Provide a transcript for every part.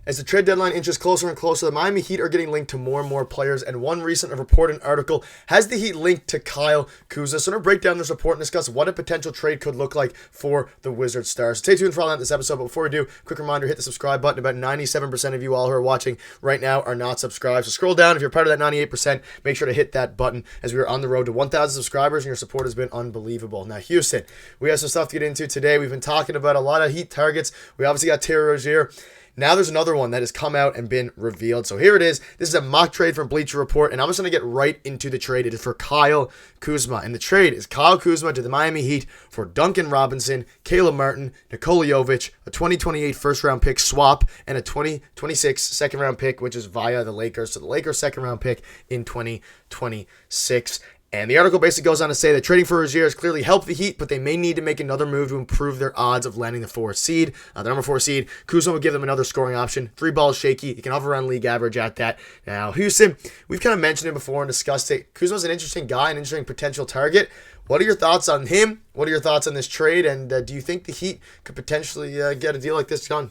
As the trade deadline inches closer and closer, the Miami Heat are getting linked to more and more players, and one recent report and article has the Heat linked to Kyle Kuzma. So I'm going to break down this report and discuss what a potential trade could look like for the Wizards stars. Stay tuned for all that in this episode, but before we do, quick reminder, hit the subscribe button. About 97% of you all who are watching right now are not subscribed. So scroll down. If you're part of that 98%, make sure to hit that button as we are on the road to 1,000 subscribers, and your support has been unbelievable. Now, Houston, we have some stuff to get into today. We've been talking about a lot of Heat targets. We obviously got Terry Rozier. Now there's another one that has come out and been revealed. So here it is. This is a mock trade from Bleacher Report, and I'm just going to get right into the trade. It is for Kyle Kuzma, and the trade is Kyle Kuzma to the Miami Heat for Duncan Robinson, Caleb Martin, Nikola Jovic, a 2028 first-round pick swap, and a 2026 second-round pick, which is via the Lakers. So the Lakers' second-round pick in 2026. And the article basically goes on to say that trading for Rozier has clearly helped the Heat, but they may need to make another move to improve their odds of landing the the number 4 seed. Kuzma will give them another scoring option. 3 balls shaky. He can hover around league average at that. Now, Houston, we've kind of mentioned it before and discussed it. Kuzma's an interesting guy, an interesting potential target. What are your thoughts on him? What are your thoughts on this trade? And do you think the Heat could potentially get a deal like this done?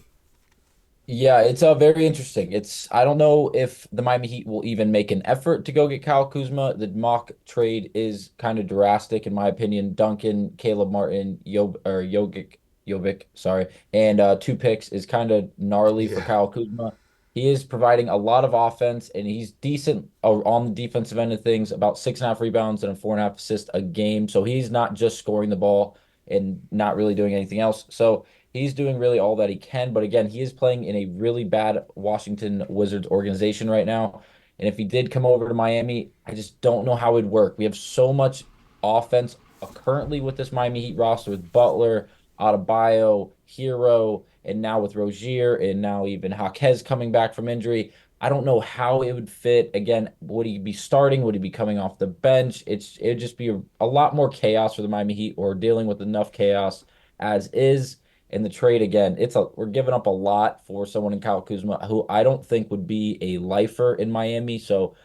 Yeah, it's very interesting. I don't know if the Miami Heat will even make an effort to go get Kyle Kuzma. The mock trade is kind of drastic in my opinion. Duncan, Caleb Martin, Jovic, sorry, and 2 picks is kind of gnarly for Yeah. Kyle Kuzma. He is providing a lot of offense, and he's decent on the defensive end of things, about 6.5 rebounds and a 4.5 assists a game. So he's not just scoring the ball and not really doing anything else. So he's doing really all that he can, but again, he is playing in a really bad Washington Wizards organization right now. And if he did come over to Miami, I just don't know how it'd work. We have so much offense currently with this Miami Heat roster with Butler, Adebayo, Hero, and now with Rozier, and now even Jaquez coming back from injury. I don't know how it would fit. Again, would he be starting? Would he be coming off the bench? It'd just be a lot more chaos for the Miami Heat, or dealing with enough chaos as is. In the trade again, we're giving up a lot for someone in Kyle Kuzma who I don't think would be a lifer in Miami. So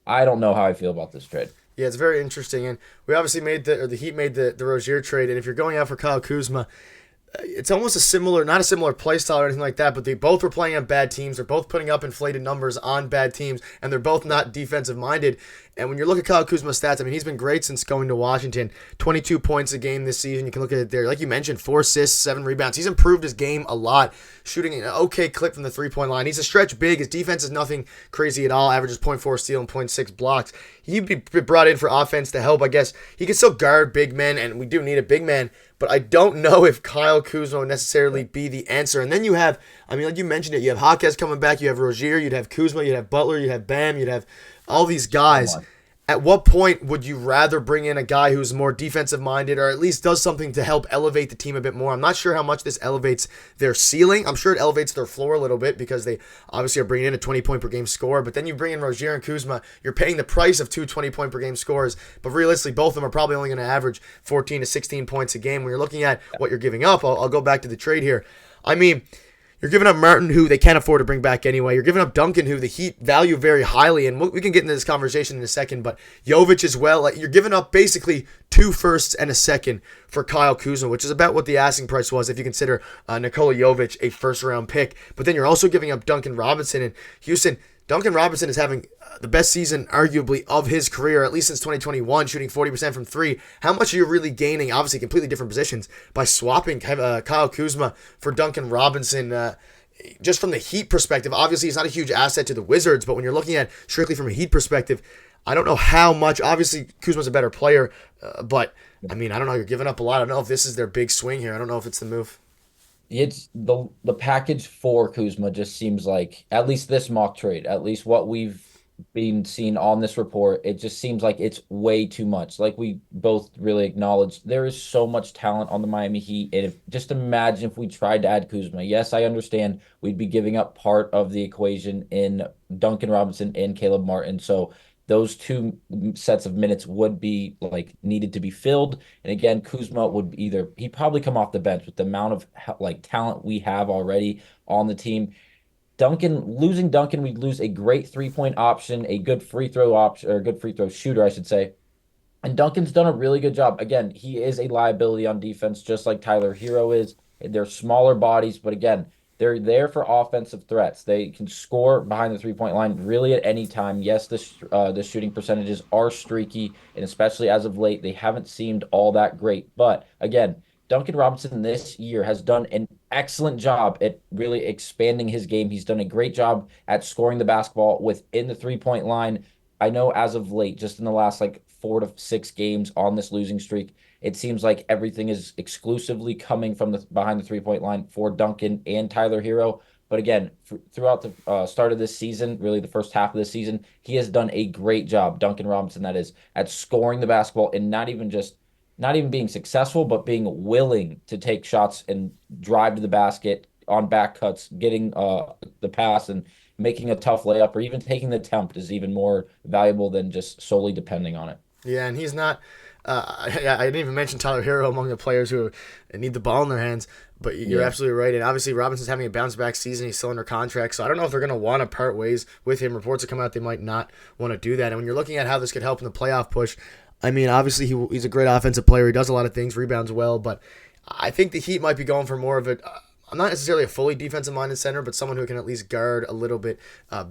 I don't know how I feel about this trade. Yeah, it's very interesting. And we obviously the Heat made the Rozier trade. And if you're going out for Kyle Kuzma, it's almost not a similar play style or anything like that, but they both were playing on bad teams. They're both putting up inflated numbers on bad teams, and they're both not defensive minded. And when you look at Kyle Kuzma's stats, I mean, he's been great since going to Washington. 22 points a game this season. You can look at it there. Like you mentioned, 4 assists, 7 rebounds. He's improved his game a lot, shooting an okay clip from the three-point line. He's a stretch big. His defense is nothing crazy at all. Averages point 0.4 steal and point 0.6 blocks. He'd be brought in for offense to help, I guess. He can still guard big men, and we do need a big man. But I don't know if Kyle Kuzma would necessarily be the answer. And then you have, I mean, like you mentioned it, you have Jaquez coming back, you have Rozier, you'd have Kuzma, you'd have Butler, you'd have Bam, you'd have all these guys. At what point would you rather bring in a guy who's more defensive minded or at least does something to help elevate the team a bit more? I'm not sure how much this elevates their ceiling. I'm sure it elevates their floor a little bit because they obviously are bringing in a 20 point per game scorer. But then you bring in Rozier and Kuzma, you're paying the price of 20 point per game scorers. But realistically, both of them are probably only going to average 14 to 16 points a game. When you're looking at what you're giving up, I'll go back to the trade here. I mean, you're giving up Martin, who they can't afford to bring back anyway. You're giving up Duncan, who the Heat value very highly, and we can get into this conversation in a second, but Jovic as well. Like, you're giving up basically 2 firsts and a second for Kyle Kuzma, which is about what the asking price was if you consider Nikola Jovic a first-round pick. But then you're also giving up Duncan Robinson. And Houston, Duncan Robinson is having the best season, arguably, of his career, at least since 2021, shooting 40% from 3. How much are you really gaining, obviously completely different positions, by swapping Kyle Kuzma for Duncan Robinson? Just from the Heat perspective, obviously he's not a huge asset to the Wizards, but when you're looking at strictly from a Heat perspective, I don't know how much. Obviously, Kuzma's a better player, but I mean, I don't know. You're giving up a lot. I don't know if this is their big swing here. I don't know if it's the move. It's the package for Kuzma just seems like, at least this mock trade, at least what we've been seeing on this report, it just seems like it's way too much. Like we both really acknowledged, there is so much talent on the Miami Heat. And if just imagine if we tried to add Kuzma. Yes, I understand we'd be giving up part of the equation in Duncan Robinson and Caleb Martin. So those 2 sets of minutes would be like needed to be filled. And again, Kuzma would he'd probably come off the bench with the amount of like talent we have already on the team. Losing Duncan, we'd lose a great 3-point option, a good free throw option, or a good free throw shooter, I should say. And Duncan's done a really good job. Again, he is a liability on defense, just like Tyler Hero is. They're smaller bodies, but again, They're there for offensive threats. They can score behind the three-point line really at any time. Yes, the shooting percentages are streaky, and especially as of late, they haven't seemed all that great. But again, Duncan Robinson this year has done an excellent job at really expanding his game. He's done a great job at scoring the basketball within the three-point line. I know as of late, just in the last like 4 to 6 games on this losing streak, it seems like everything is exclusively coming from the behind the three-point line for Duncan and Tyler Hero. But again, throughout the start of this season, really the first half of this season, he has done a great job, Duncan Robinson, that is, at scoring the basketball and not even being successful, but being willing to take shots and drive to the basket on back cuts, getting the pass and making a tough layup, or even taking the attempt is even more valuable than just solely depending on it. Yeah, and he's not. I didn't even mention Tyler Hero among the players who need the ball in their hands, but you're absolutely right. And obviously, Robinson's having a bounce back season. He's still under contract, so I don't know if they're going to want to part ways with him. Reports have come out they might not want to do that. And when you're looking at how this could help in the playoff push, I mean, obviously he's a great offensive player. He does a lot of things, rebounds well, but I think the Heat might be going for more of it. I'm not necessarily a fully defensive-minded center, but someone who can at least guard a little bit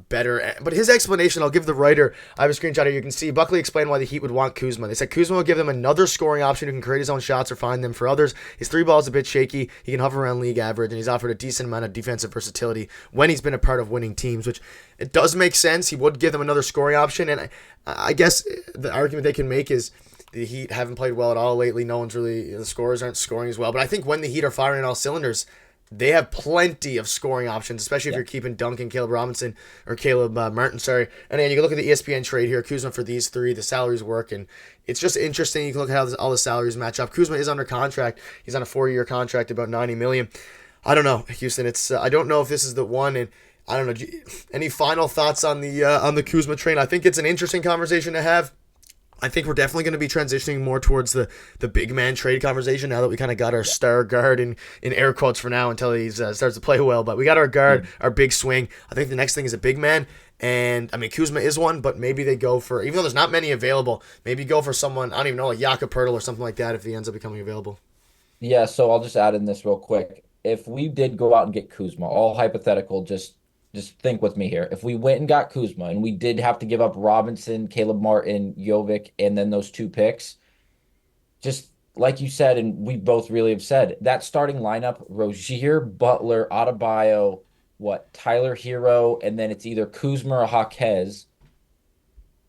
better. But his explanation, I'll give the writer, I have a screenshot here. You can see Buckley explained why the Heat would want Kuzma. They said Kuzma will give them another scoring option who can create his own shots or find them for others. His three ball is a bit shaky. He can hover around league average, and he's offered a decent amount of defensive versatility when he's been a part of winning teams, which it does make sense. He would give them another scoring option, and I guess the argument they can make is the Heat haven't played well at all lately. No one's really, the scorers aren't scoring as well. But I think when the Heat are firing on all cylinders, they have plenty of scoring options, especially if you're keeping Duncan, Caleb Robinson, or Caleb Martin, sorry. And again, you can look at the ESPN trade here. Kuzma for these three, the salaries work, and it's just interesting. You can look at how all the salaries match up. Kuzma is under contract. He's on a 4-year contract, about $90 million. I don't know, Houston. It's I don't know if this is the one, and I don't know. Any final thoughts on the Kuzma train? I think it's an interesting conversation to have. I think we're definitely going to be transitioning more towards the big man trade conversation now that we kind of got our star guard in air quotes for now until he starts to play well. But we got our guard, our big swing. I think the next thing is a big man. And, I mean, Kuzma is one, but maybe they go for, even though there's not many available, maybe go for someone, I don't even know, like Jakob Poeltl or something like that if he ends up becoming available. Yeah, so I'll just add in this real quick. If we did go out and get Kuzma, all hypothetical, just think with me here. If we went and got Kuzma and we did have to give up Robinson, Caleb Martin, Jovic, and then those 2 picks, just like you said, and we both really have said, that starting lineup, Rozier, Butler, Adebayo, Tyler Hero, and then it's either Kuzma or Jaquez.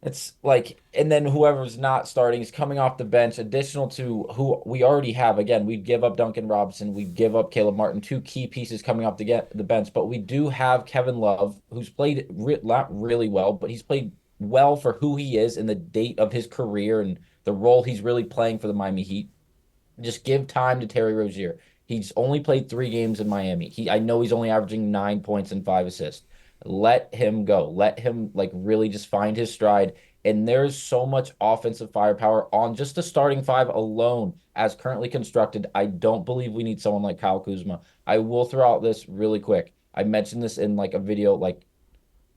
It's like, and then whoever's not starting is coming off the bench, additional to who we already have. Again, we'd give up Duncan Robinson, we'd give up Caleb Martin, 2 key pieces coming off the bench. But we do have Kevin Love, who's played not really well, but he's played well for who he is and the date of his career and the role he's really playing for the Miami Heat. Just give time to Terry Rozier. He's only played 3 games in Miami. I know he's only averaging 9 points and 5 assists. Let him go. Let him like really just find his stride. And there's so much offensive firepower on just the starting five alone as currently constructed. I don't believe we need someone like Kyle Kuzma. I will throw out this really quick. I mentioned this in like a video like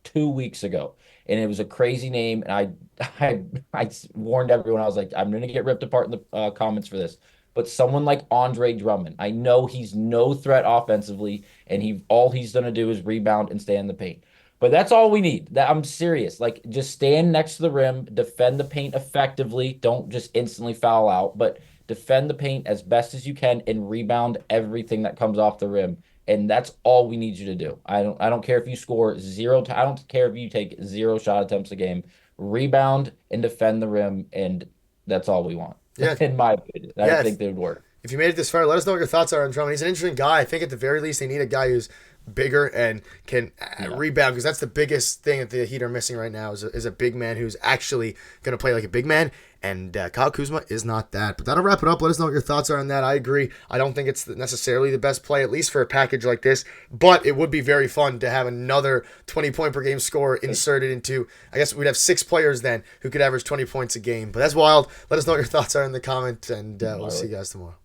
2 weeks ago, and it was a crazy name. And I warned everyone. I was like, I'm gonna get ripped apart in the comments for this. But someone like Andre Drummond, I know he's no threat offensively, and all he's gonna do is rebound and stay in the paint. But that's all we need. I'm serious. Like, just stand next to the rim, defend the paint effectively. Don't just instantly foul out, but defend the paint as best as you can and rebound everything that comes off the rim. And that's all we need you to do. I don't care if you score zero. I don't care if you take 0 shot attempts a game. Rebound and defend the rim, and that's all we want. Yeah. In my opinion, I think they would work. If you made it this far, let us know what your thoughts are on Drummond. He's an interesting guy. I think at the very least they need a guy who's bigger and can rebound, because that's the biggest thing that the Heat are missing right now is a big man who's actually going to play like a big man. And Kyle Kuzma is not that. But that'll wrap it up. Let us know what your thoughts are on that. I agree. I don't think it's necessarily the best play, at least for a package like this. But it would be very fun to have another 20-point-per-game score inserted into, I guess we'd have 6 players then who could average 20 points a game. But that's wild. Let us know what your thoughts are in the comments, and we'll see you guys tomorrow.